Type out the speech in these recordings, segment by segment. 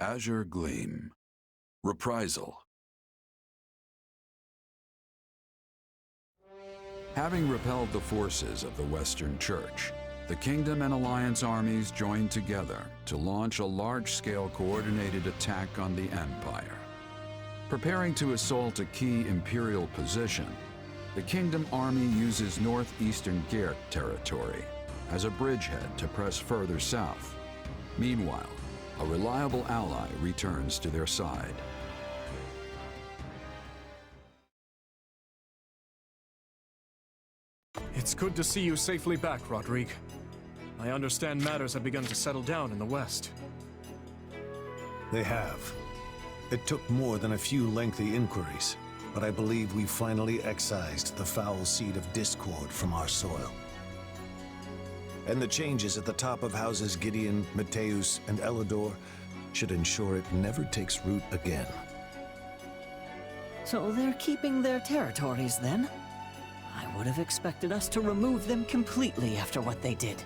Azure Gleam. Reprisal. Having repelled the forces of the Western Church, the Kingdom and Alliance armies joined together to launch a large-scale coordinated attack on the Empire. Preparing to assault a key Imperial position, the Kingdom Army uses northeastern Gert territory as a bridgehead to press further south. Meanwhile, a reliable ally returns to their side. It's good to see you safely back, Rodrigue. I understand matters have begun to settle down in the West. They have. It took more than a few lengthy inquiries, but I believe we finally excised the foul seed of discord from our soil. And the changes at the top of houses Gideon, Mateusz, and Elidor should ensure it never takes root again. So they're keeping their territories then? I would have expected us to remove them completely after what they did.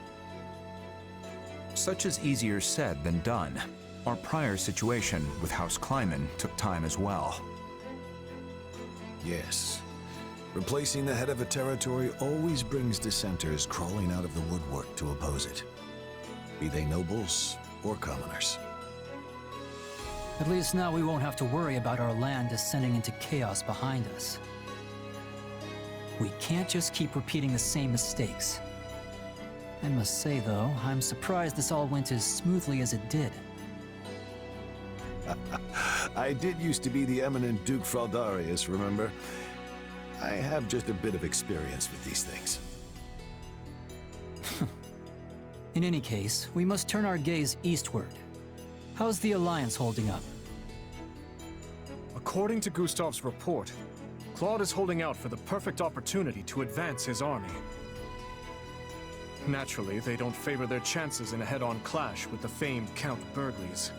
Such is easier said than done. Our prior situation with House Kleiman took time as well. Yes. Replacing the head of a territory always brings dissenters crawling out of the woodwork to oppose it, be they nobles or commoners. At least now we won't have to worry about our land descending into chaos behind us. We can't just keep repeating the same mistakes. I must say, though, I'm surprised this all went as smoothly as it did. I did used to be the eminent Duke Fraldarius, remember? I have just a bit of experience with these things. In any case, we must turn our gaze eastward. How's the Alliance holding up? According to Gustav's report, Claude is holding out for the perfect opportunity to advance his army. Naturally, they don't favor their chances in a head-on clash with the famed Count Burgleys.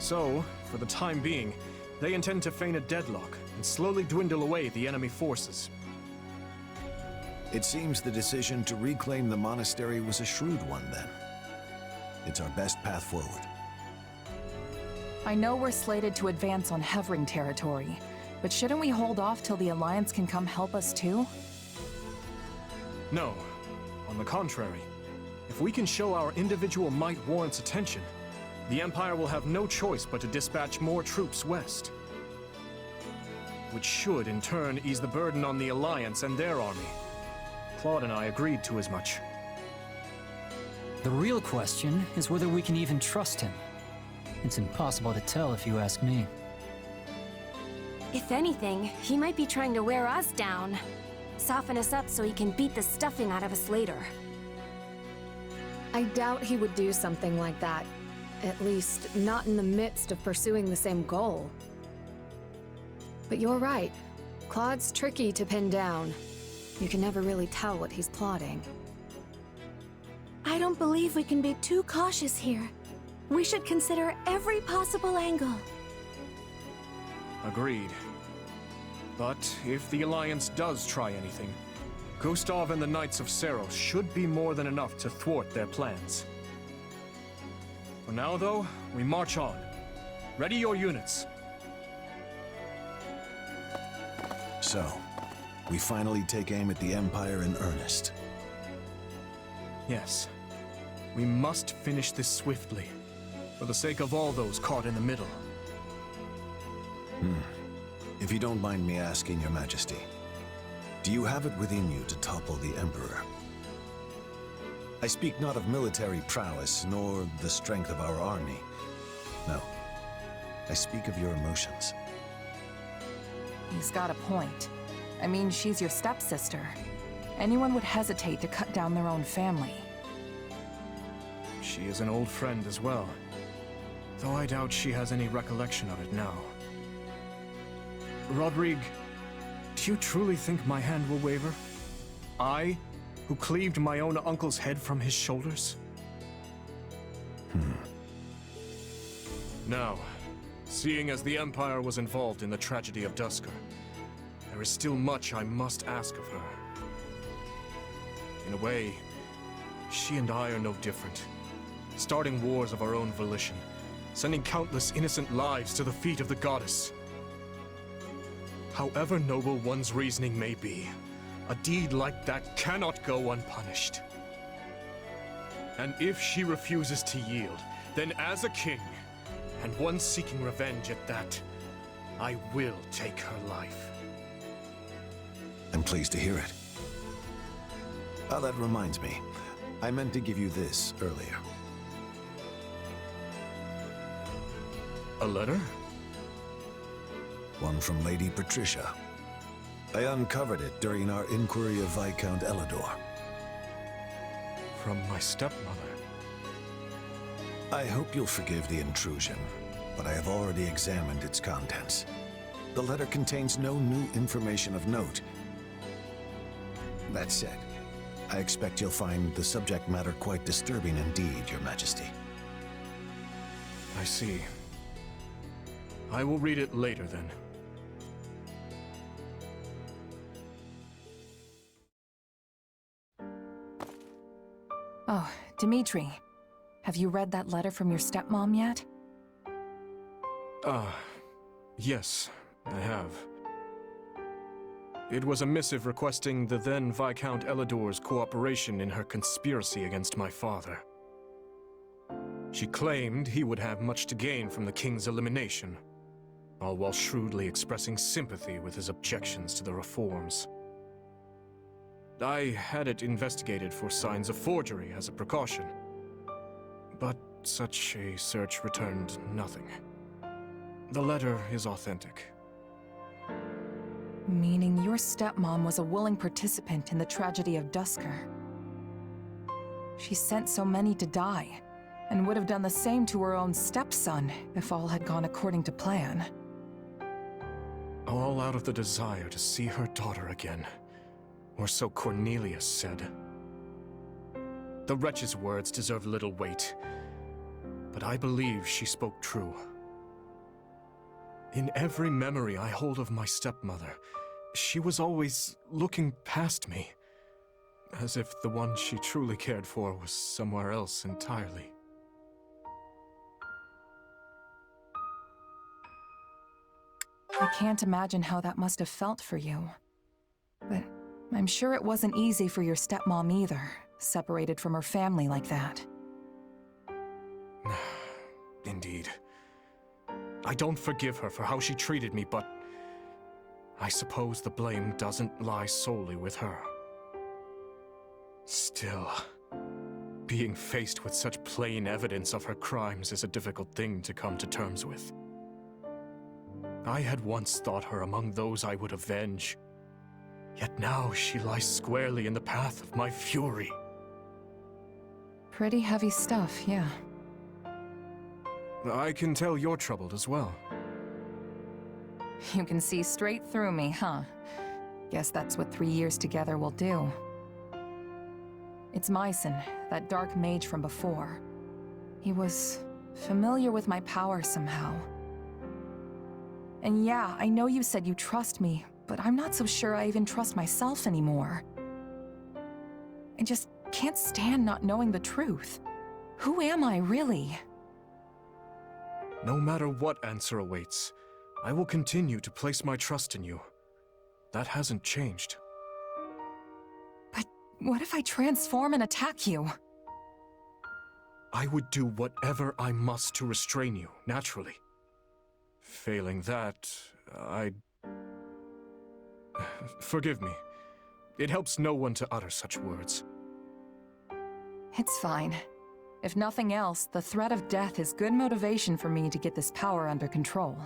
So, for the time being, they intend to feign a deadlock and slowly dwindle away the enemy forces. It seems the decision to reclaim the monastery was a shrewd one, then. It's our best path forward. I know we're slated to advance on Hevring territory, but shouldn't we hold off till the Alliance can come help us too? No. On the contrary, if we can show our individual might warrants attention, the Empire will have no choice but to dispatch more troops west. Which should, in turn, ease the burden on the Alliance and their army. Claude and I agreed to as much. The real question is whether we can even trust him. It's impossible to tell if you ask me. If anything, he might be trying to wear us down. Soften us up so he can beat the stuffing out of us later. I doubt he would do something like that. At least, not in the midst of pursuing the same goal. But you're right. Claude's tricky to pin down. You can never really tell what he's plotting. I don't believe we can be too cautious here. We should consider every possible angle. Agreed. But if the Alliance does try anything, Gustav and the Knights of Seros should be more than enough to thwart their plans. For now, though, we march on. Ready your units. So, we finally take aim at the Empire in earnest. Yes. We must finish this swiftly, for the sake of all those caught in the middle. If you don't mind me asking, Your Majesty, do you have it within you to topple the Emperor? I speak not of military prowess, nor the strength of our army. No. I speak of your emotions. He's got a point. I mean, she's your stepsister. Anyone would hesitate to cut down their own family. She is an old friend as well, though I doubt she has any recollection of it now. Rodrigue, do you truly think my hand will waver? I, who cleaved my own uncle's head from his shoulders? Now, seeing as the Empire was involved in the tragedy of Duscur, there is still much I must ask of her. In a way, she and I are no different, starting wars of our own volition, sending countless innocent lives to the feet of the goddess. However noble one's reasoning may be, a deed like that cannot go unpunished. And if she refuses to yield, then as a king, and one seeking revenge at that, I will take her life. I'm pleased to hear it. Oh, that reminds me. I meant to give you this earlier. A letter? One from Lady Patricia. I uncovered it during our inquiry of Viscount Elidor. From my stepmother. I hope you'll forgive the intrusion, but I have already examined its contents. The letter contains no new information of note. That said, I expect you'll find the subject matter quite disturbing indeed, Your Majesty. I see. I will read it later, then. Oh, Dimitri. Have you read that letter from your stepmom yet? Yes, I have. It was a missive requesting the then Viscount Elidor's cooperation in her conspiracy against my father. She claimed he would have much to gain from the king's elimination, all while shrewdly expressing sympathy with his objections to the reforms. I had it investigated for signs of forgery as a precaution, but such a search returned nothing. The letter is authentic. Meaning your stepmom was a willing participant in the tragedy of Dusker. She sent so many to die, and would have done the same to her own stepson if all had gone according to plan. All out of the desire to see her daughter again, or so Cornelius said. The wretch's words deserve little weight, but I believe she spoke true. In every memory I hold of my stepmother, she was always looking past me, as if the one she truly cared for was somewhere else entirely. I can't imagine how that must have felt for you. But I'm sure it wasn't easy for your stepmom either, separated from her family like that. Indeed. I don't forgive her for how she treated me, but I suppose the blame doesn't lie solely with her. Still, being faced with such plain evidence of her crimes is a difficult thing to come to terms with. I had once thought her among those I would avenge, yet now she lies squarely in the path of my fury. Pretty heavy stuff, yeah. I can tell you're troubled as well. You can see straight through me, huh? Guess that's what 3 years together will do. It's Myson, that dark mage from before. He was familiar with my power somehow. And yeah, I know you said you trust me, but I'm not so sure I even trust myself anymore. I just can't stand not knowing the truth. Who am I, really? No matter what answer awaits, I will continue to place my trust in you. That hasn't changed. But what if I transform and attack you? I would do whatever I must to restrain you, naturally. Failing that, I'd... Forgive me. It helps no one to utter such words. It's fine. If nothing else, the threat of death is good motivation for me to get this power under control.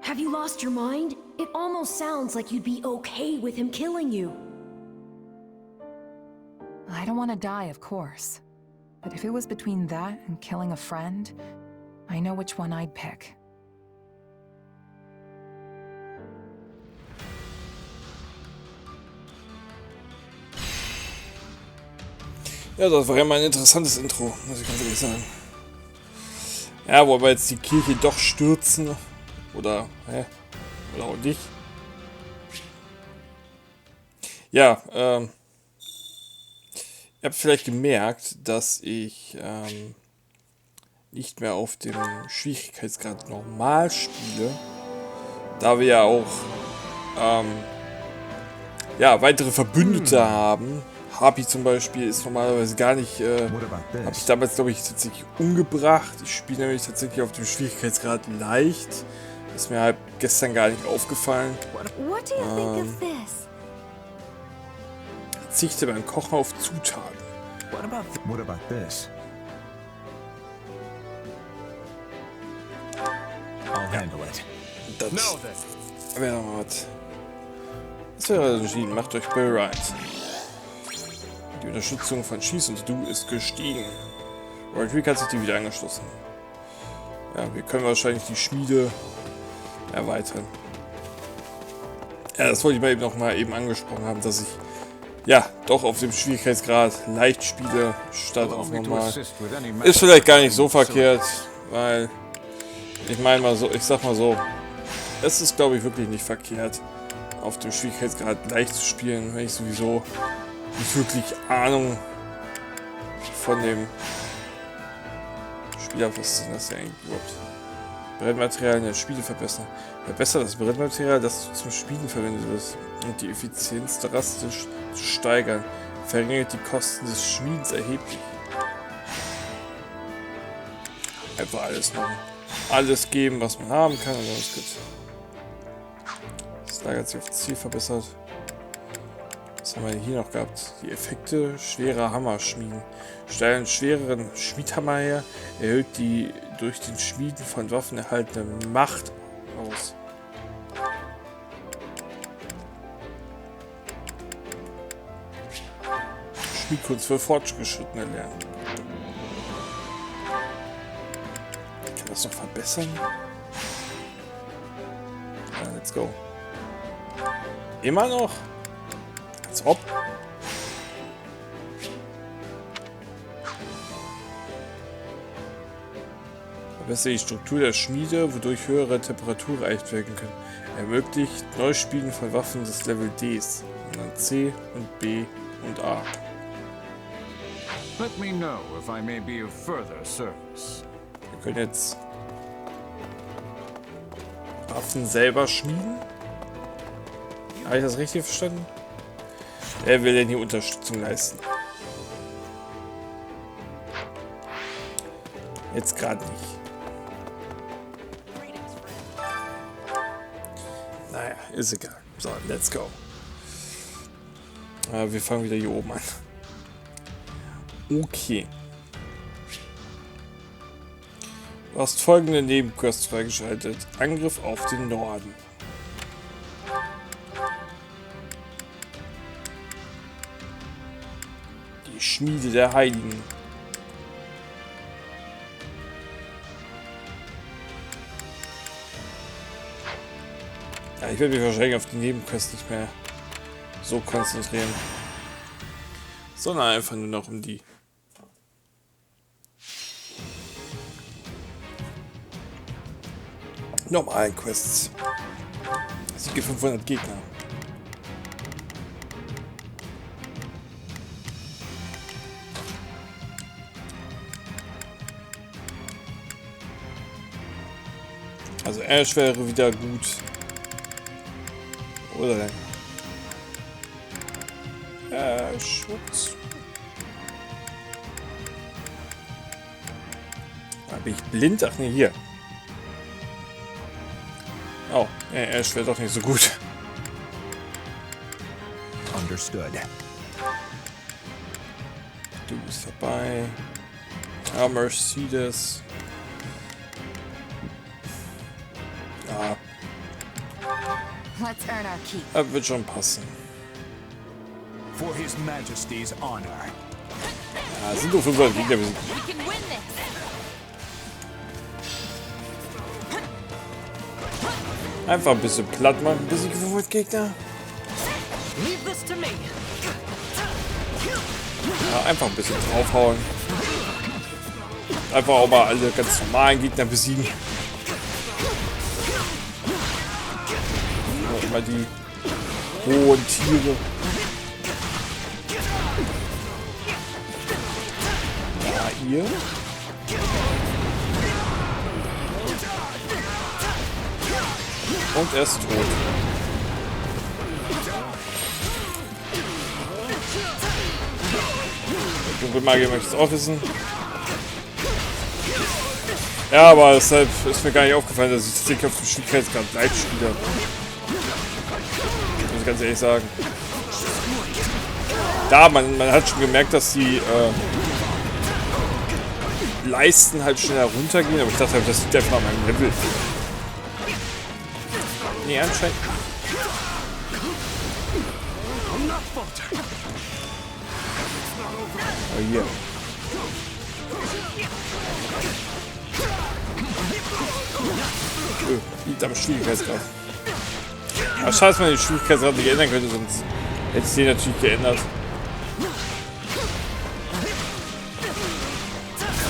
Have you lost your mind? It almost sounds like you'd be okay with him killing you. I don't want to die, of course. But if it was between that and killing a friend, I know which one I'd pick. Ja, das war ja mal ein interessantes Intro, muss ich ganz ehrlich sagen. Ja, wo wir jetzt die Kirche doch stürzen. Oder, oder auch nicht. Ja, ihr habt vielleicht gemerkt, dass ich nicht mehr auf dem Schwierigkeitsgrad normal spiele, da wir ja auch ja, weitere Verbündete haben. Happy zum Beispiel ist normalerweise gar nicht, habe ich damals, glaube ich, tatsächlich umgebracht. Ich spiele nämlich tatsächlich auf dem Schwierigkeitsgrad leicht. Das ist mir halt gestern gar nicht aufgefallen. Verzichte beim Kochen auf Zutaten. What about this? I'll handle it. Das wäre was. Das wäre entschieden. Macht euch bereit. Die Unterstützung von Schieß und Du ist gestiegen. Royal Creek hat sich die wieder angeschlossen. Ja, wir können wahrscheinlich die Schmiede erweitern. Ja, das wollte ich mal eben noch mal angesprochen haben, dass ich ja doch auf dem Schwierigkeitsgrad leicht spiele, statt auf normal. Ist vielleicht gar nicht so verkehrt, weil ich meine mal so, ich sag mal so, es ist glaube ich wirklich nicht verkehrt, auf dem Schwierigkeitsgrad leicht zu spielen, wenn ich sowieso nicht wirklich Ahnung von dem Spiel habe. Was ist denn das denn eigentlich überhaupt? Brennmaterial in der Spiele verbessern. Verbessere das Brennmaterial, das zum Spielen verwendet wird, und die Effizienz drastisch zu steigern. Verringert die Kosten des Schmiedens erheblich. Einfach alles machen. Alles geben, was man haben kann, und dann ist gut. Das lagert sich auf Ziel verbessert. Was haben wir hier noch gehabt? Die Effekte schwerer Hammerschmieden. Stellen einen schwereren Schmiedhammer her, erhöht die durch den Schmieden von Waffen erhaltene Macht aus. Schmiedkunst für Fortgeschrittene lernen. Ich kann das noch verbessern? Ja, let's go. Immer noch? Als ob. Verbessere die Struktur der Schmiede, wodurch höhere Temperaturen erreicht werden können. Ermöglicht Neuspielen von Waffen des Level Ds. Und dann C und B und A. Let me know if I may be of further service. Wir können jetzt Waffen selber schmieden. Habe ich das richtig verstanden? Wer will denn hier Unterstützung leisten? Jetzt gerade nicht. Naja, ist egal. So, let's go. Wir fangen wieder hier oben an. Okay. Du hast folgende Nebenquests freigeschaltet. Angriff auf den Norden. Die Schmiede der Heiligen. Ja, ich werde mich wahrscheinlich auf die Nebenquests nicht mehr so konzentrieren. Sondern einfach nur noch um die normalen Quests. Siege 500 Gegner. Also Ash wäre wieder gut. Oder denn? Schutz. Da bin ich blind? Ach ne, hier. Oh, Ash wäre doch nicht so gut. Understood. Du bist dabei. Ja, Mercedes. Ja. Let's earn our keep. Das wird schon passen. For His Majesty's honor. Ja, sind doch 500 Gegner. Einfach ein bisschen platt machen, bis ich 500 Gegner. Ja, einfach ein bisschen draufhauen. Einfach auch mal alle ganz normalen Gegner besiegen. Auch immer die hohen Tiere. Ja, ihr. Und er ist tot. Der Dunkelmagier möchte es auch wissen. Ja, aber deshalb ist mir gar nicht aufgefallen, dass ich tatsächlich auf dem Schwierigkeitsgrad leicht spiele. Muss ich ganz ehrlich sagen. Da, man hat schon gemerkt, dass die Leisten halt schneller runtergehen, aber ich dachte halt, das liegt einfach an meinem Level. Nee, anscheinend. Oh, hier. Liegt am Schwierigkeitsgrad. Aber schade, dass man den Schwierigkeitsgrad nicht ändern könnte, sonst hätte ich den natürlich geändert.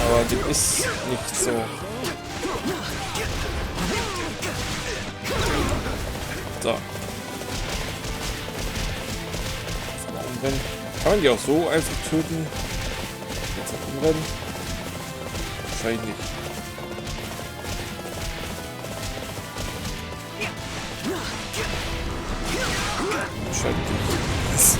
Aber dem ist nicht so. So. Umrennen. Kann man die auch so einfach töten? Jetzt auch umrennen? Wahrscheinlich nicht. Wahrscheinlich nicht.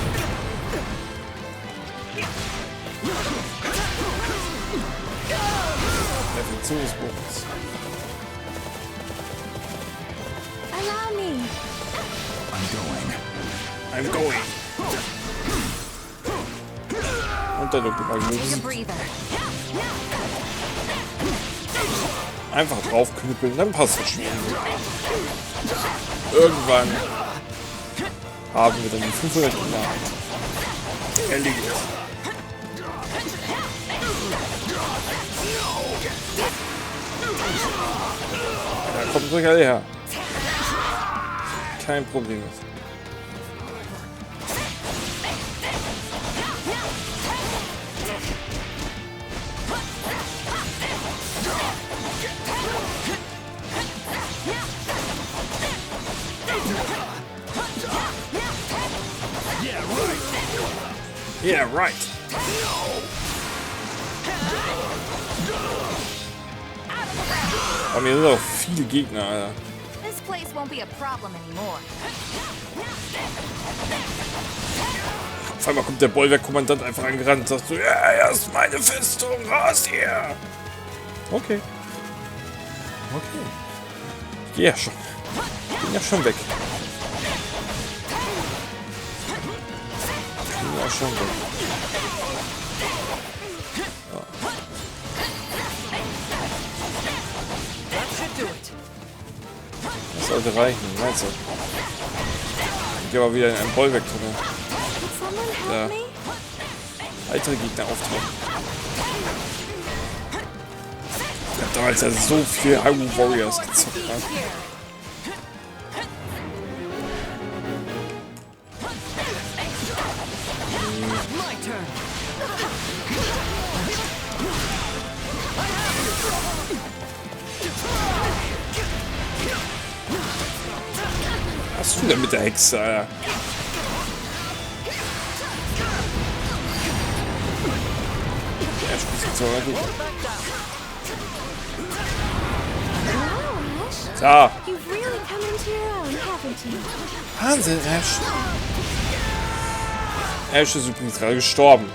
Reflexionsbonus. Allow me. I'm going. Und der Dunkelmagier. Einfach draufknüppeln, dann passt das schon. Irgendwann haben wir dann die 500 Gegner erledigt. Da kommt ruhig alle her. Kein Problem. Yeah, right. Aber mir sind auch viele Gegner, Alter. This place won't be a problem anymore. Auf einmal kommt der Bollwerk-Kommandant einfach angerannt und sagt so, ja, erst meine Festung, raus hier. Okay. Okay. Ich geh ja schon. Ich bin ja schon weg. Ich bin ja schon weg. Das sollte reichen, meinst du? Ich gehe aber wieder in einen Bollwerk drin. Ja. Weitere Gegner auftauchen. Ich hab damals ja so viel Emblem Warrios gezockt. Ne? Was tust du denn mit der Hexe, Alter? Der spielt so gut. Da. Wahnsinn, Ash. Ash ist übrigens gerade gestorben.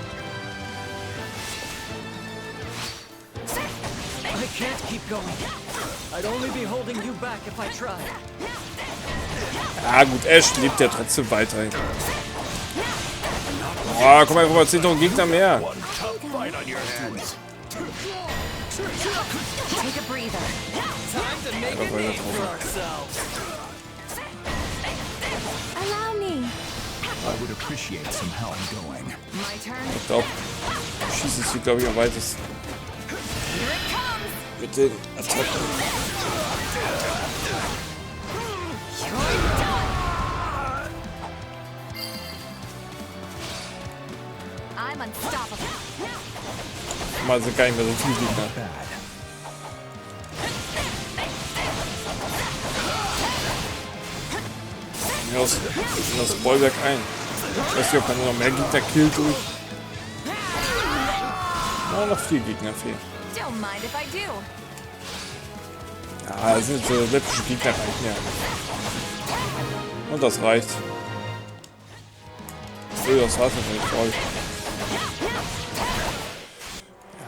Ja gut, Ash lebt ja trotzdem weiterhin. Oh, komm einfach mal 10.000 Gegner mehr. Ich glaube, schießen sie, glaube ich, am weitesten. Mit den Attacken. Mal sind gar nicht mehr so viele Gegner. In das Bollwerk ein. Ich weiß nicht, ob man noch mehr Gegner killt durch. Ja, noch 4 Gegner fehlen. Ja, das sind läppische Gegner reichen ja. Und das reicht. Das war's nicht voll.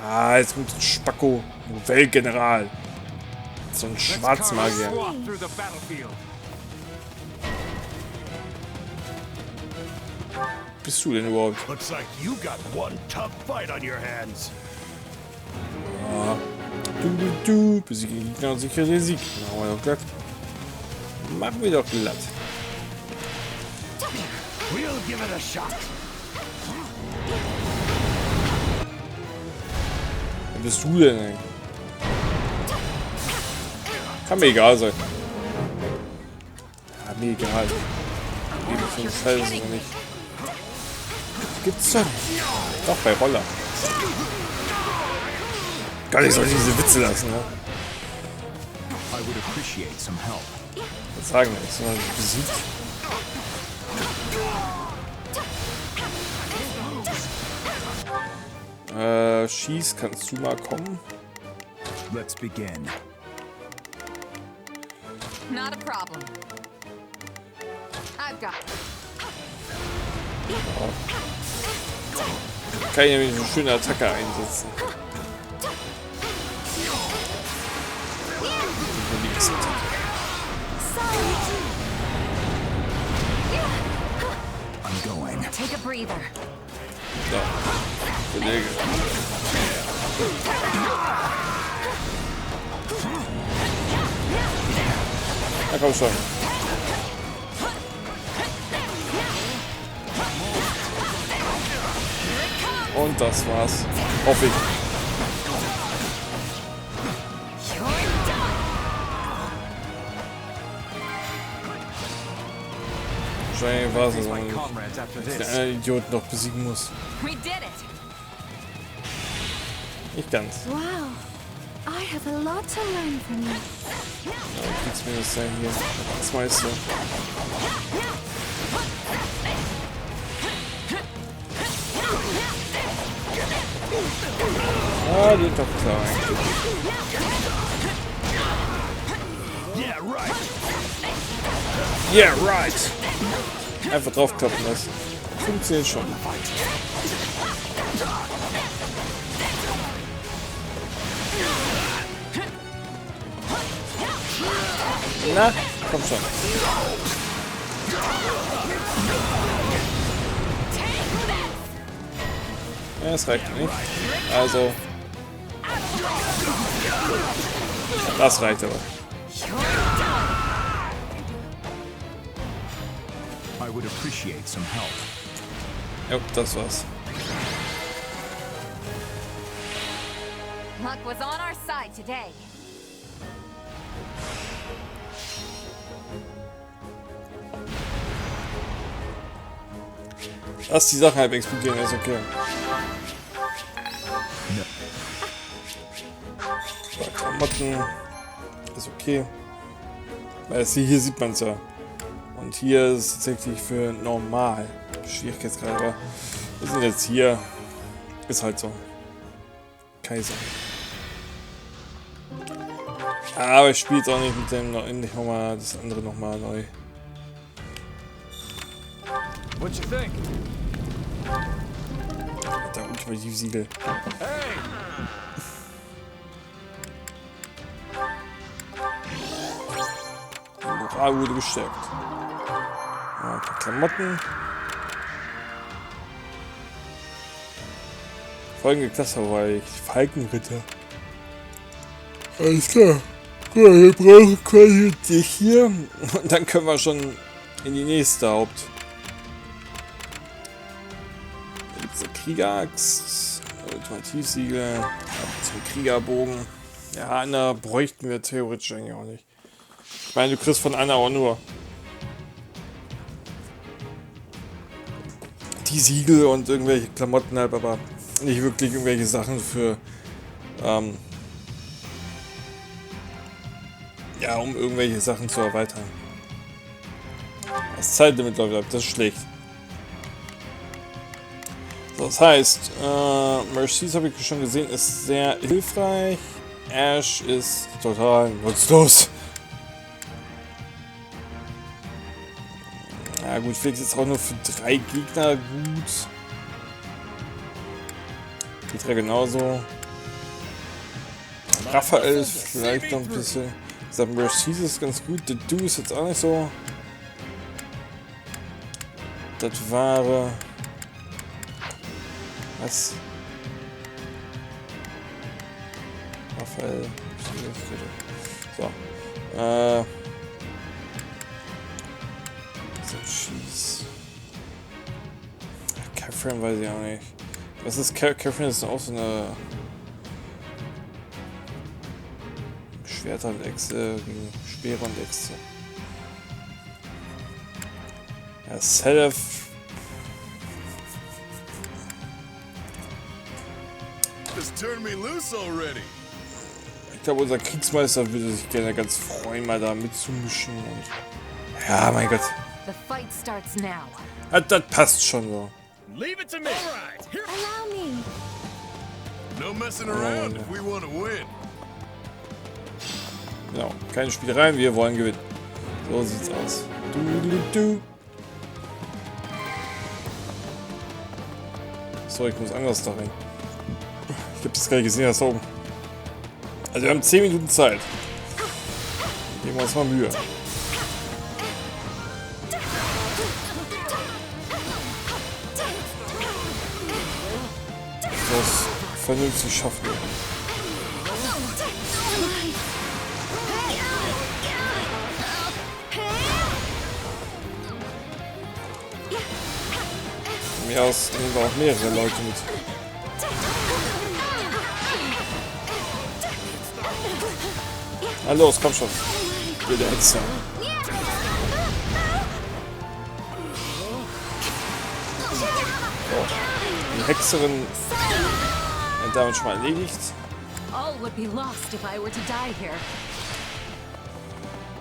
Ja, jetzt kommt ein Spacko. Weltgeneral. So ein Schwarzmagier. Bist du denn überhaupt? Looks like you got one tough fight on your hands. Ja. Du. Besiege den Gegner und sichere den Sieg. Machen wir doch glatt. Machen wir doch glatt. We'll give it a shot. Wer bist du denn, ey? Kann mir egal sein. Ja, mir egal. Eben für das Teil ist es nicht. Gibt's doch nicht. Doch, bei Roller. Gar nicht soll ich diese Witze lassen, ne? Was sagen wir jetzt? Mal besiegt. Schieß, kannst du mal kommen? Let's begin. Not a problem. I've got Kann ich nämlich eine schöne Attacke einsetzen. I'm going. Take a breather. So, Kollege. Na komm schon. Und das war's. Hoffe ich. Wahrscheinlich war es also nicht. Dass der eine Idiot noch besiegen muss. Nicht ganz. Wow. I have a lot to learn from you. Ja, du kriegst mir das sein hier. Das Meister. Ah, geht doch klar eigentlich. Yeah, right. Einfach draufklappen lassen. Funktioniert schon. Na, komm schon. Ja, das reicht nicht. Also. Das reicht aber. I would appreciate some help. Ja, das war's. Luck was on our side today. Lass die Sachen halb explodieren, ist okay. So, Klamotten ist okay. Weil hier sieht man es ja. Und hier ist es tatsächlich für normal. Schwierigkeitsgrad, aber wir sind jetzt hier. Ist halt so. Kaiser. Aber ich spiele jetzt auch nicht mit dem nicht nochmal das andere nochmal neu. What you think? Der ultimative Siegel. Hey! Die Moral wurde gestärkt. Ja, ein paar Klamotten. Folgende Klasse war ich. Falkenritter. Alles klar. Gut, wir brauchen quasi dich hier. Und dann können wir schon in die nächste Haupt. Da gibt es eine Kriegeraxt. Ultimativsiegel. Zum Kriegerbogen. Ja, Anna bräuchten wir theoretisch eigentlich auch nicht. Ich meine, du kriegst von Anna auch nur die Siegel und irgendwelche Klamotten halt, aber nicht wirklich irgendwelche Sachen für ja, um irgendwelche Sachen zu erweitern. Das Zeitlimit läuft ab, das ist schlecht. So, das heißt, Mercies habe ich schon gesehen, ist sehr hilfreich. Ash ist total nutzlos. Ja gut, Felix ist auch nur für 3 Gegner gut. Petra genauso. Raphael ist vielleicht noch ein bisschen. Mercedes ist ganz gut. The Do ist jetzt auch nicht so. Das war. Was? Raphael. So. Cheese. Catherine weiß ich auch nicht. Was ist Catherine? Ist auch so eine Schwerter und Echse gegen Speere und Echse. Ja, Self. Ich glaube, unser Kriegsmeister würde sich gerne ganz freuen, mal da mitzumischen. Und ja, mein Gott. Das passt schon so. Leave it to me. All right. Here. Allow me. No messing around if we want to win. Genau, keine Spielereien, wir wollen gewinnen. So sieht's aus. So, ich muss anders da rein. Ich hab das gerade gesehen, das da oben. Also wir haben 10 Minuten Zeit. Geben wir uns mal Mühe. Das vernünftig schaffen. Von mir aus nehmen wir auch mehrere Leute mit. Na los, komm schon. Wilde Hexe. So. Die Hexerin wird damit schon mal erledigt.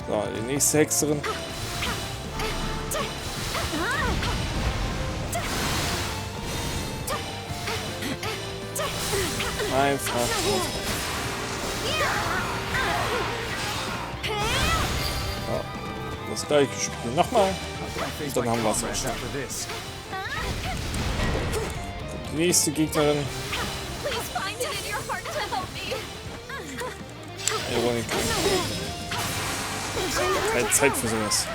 So, die nächste Hexerin. Einfach. Ja, das gleiche Spiel nochmal. Und dann haben wir es auch schon. Die nächste Gegnerin. Keine Zeit für sowas.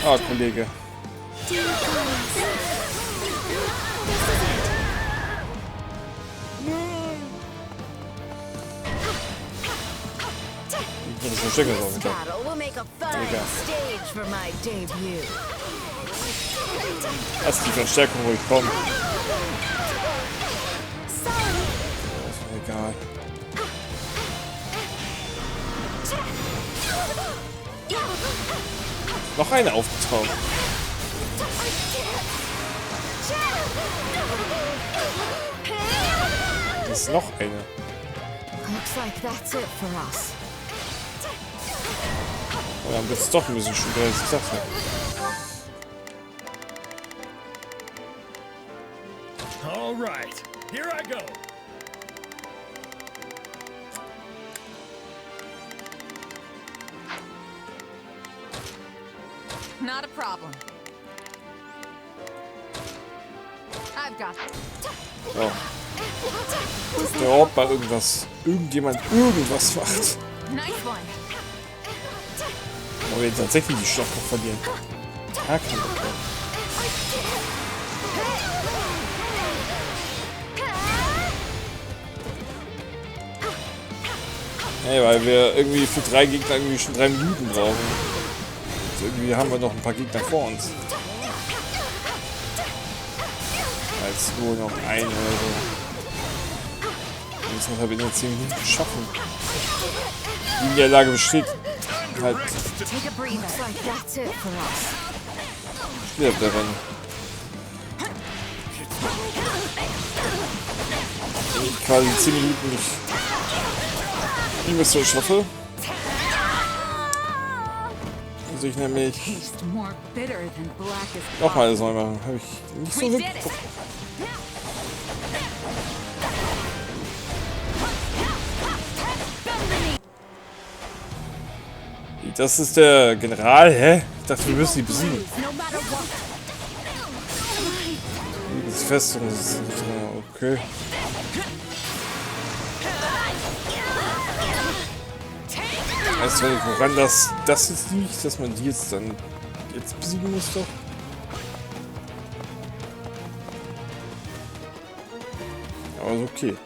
Ah, Kollege. Das ist ein Stecker so. Das ist die Verstärkung, wo ich komme. Das ist mir egal. Noch eine aufgetaucht. Das ist noch eine. Oh, dann wird es doch ein bisschen schwieriger, als ich gedacht habe. All right, here I go. Not a problem. I've got it. So. Dass der Ort mal irgendjemand irgendwas macht. Nice one. Aber wir jetzt tatsächlich die Schlacht noch verlieren. Ja, kann man. Hey, weil wir irgendwie für 3 Gegner irgendwie schon 3 Minuten brauchen. Also irgendwie haben wir noch ein paar Gegner vor uns. Als nur noch 1 oder so. Wir müssen halt in 10 Minuten schaffen. Die Niederlage besteht halt. Stirbt daran. Wenn ich quasi 10 Minuten nicht Ich bis zur schaffe. Muss ich nämlich nochmal alles neu machen. Habe ich nicht so wirklich. Das ist der General, hä? Ich dachte, wir müssen die besiegen. Das ist Festung, das ist okay. Weißt du, woran das jetzt liegt, dass man die jetzt dann besiegen muss doch? Aber ist okay.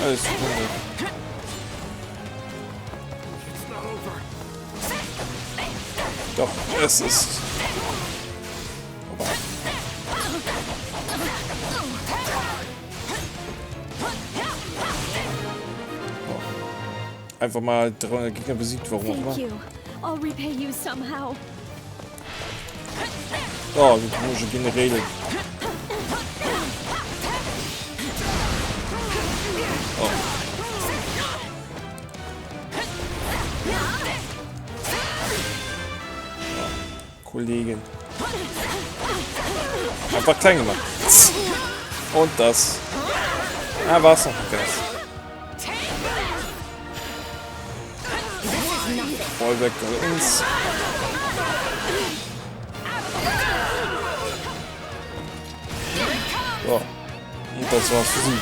Alles Sekunde. Doch, es ist. Einfach mal 300 Gegner besiegt, warum auch immer. Oh, wie komische Generäle. Oh. Kollegin. Einfach klein gemacht. Und das. Ah, war's noch nicht ganz. Voll weg bei uns. So. Und das war's für sie.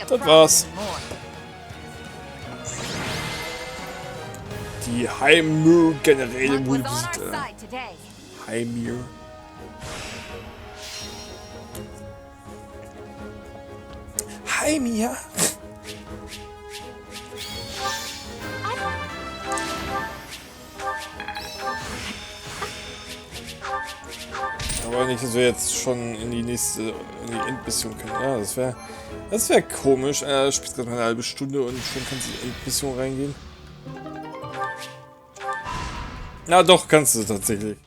Das war's. Die Heimir-Generäle wurden besiegt. Heimir. Heimir? Aber nicht, dass wir jetzt schon in die Endmission können. Ja, das wäre komisch. Spielt gerade mal eine halbe Stunde und schon kannst du in die Endmission reingehen. Na doch, kannst du tatsächlich.